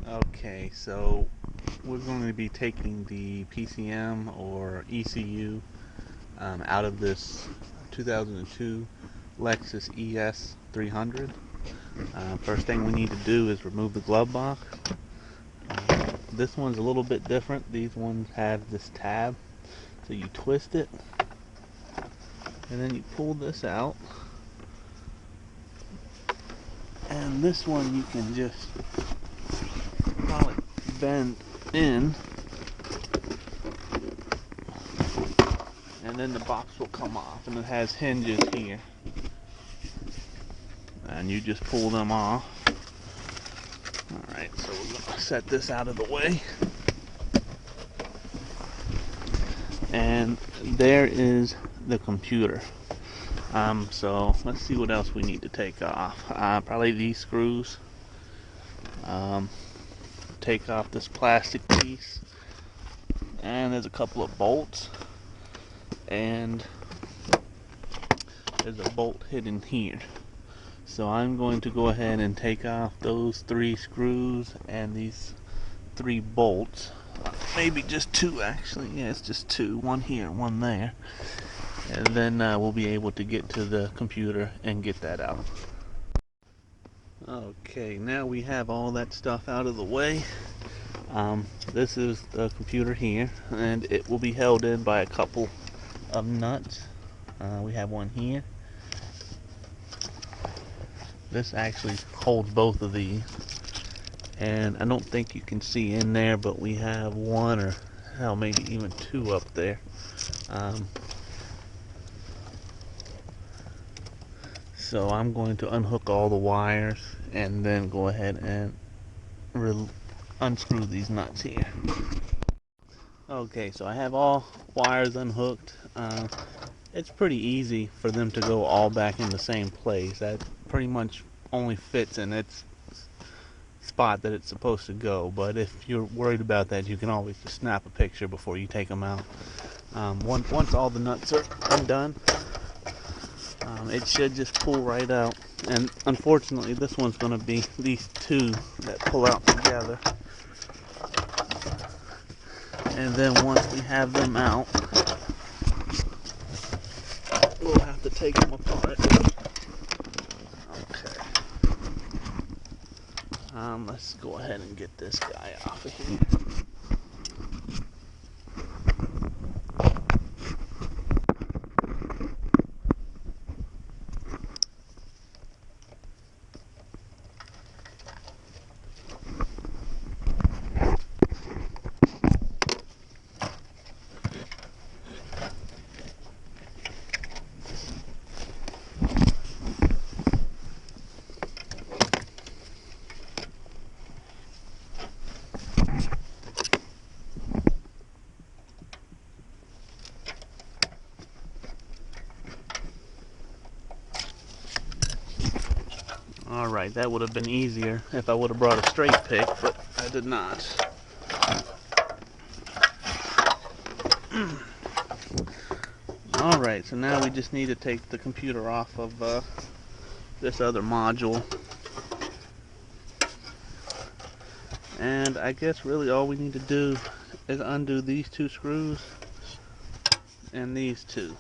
Okay, so we're going to be taking the PCM or ECU out of this 2002 Lexus ES300. First thing we need to do is remove the glove box. This one's a little bit different. These ones have this tab, so you twist it and then you pull this out, and this one you can just probably bend in, and then the box will come off, and it has hinges here, and you just pull them off. Alright, so we're going to set this out of the way, and there is the computer. So let's see what else we need to take off. Probably these screws. Take off this plastic piece, and there's a couple of bolts, and there's a bolt hidden here. So I'm going to go ahead and take off those 3 screws and these 3 bolts. Maybe just 2 actually. Yeah, it's just 2. One here, one there. And then we'll be able to get to the computer and get that out. Okay, now we have all that stuff out of the way. This is the computer here, and it will be held in by a couple of nuts. We have one here. This actually holds both of these, and I don't think you can see in there, but we have 1 or hell maybe even 2 up there. So I'm going to unhook all the wires and then go ahead and unscrew these nuts here. Okay, so I have all wires unhooked. It's pretty easy for them to go all back in the same place. That pretty much only fits in its spot that it's supposed to go, but if you're worried about that, you can always just snap a picture before you take them out. Once all the nuts are undone, it should just pull right out, and unfortunately this one's going to be these 2 that pull out together, and then once we have them out, we'll have to take them apart. Okay, let's go ahead and get this guy off of here. Alright, that would have been easier if I would have brought a straight pick, but I did not. Alright, so now we just need to take the computer off of this other module. And I guess really all we need to do is undo these 2 screws and these 2.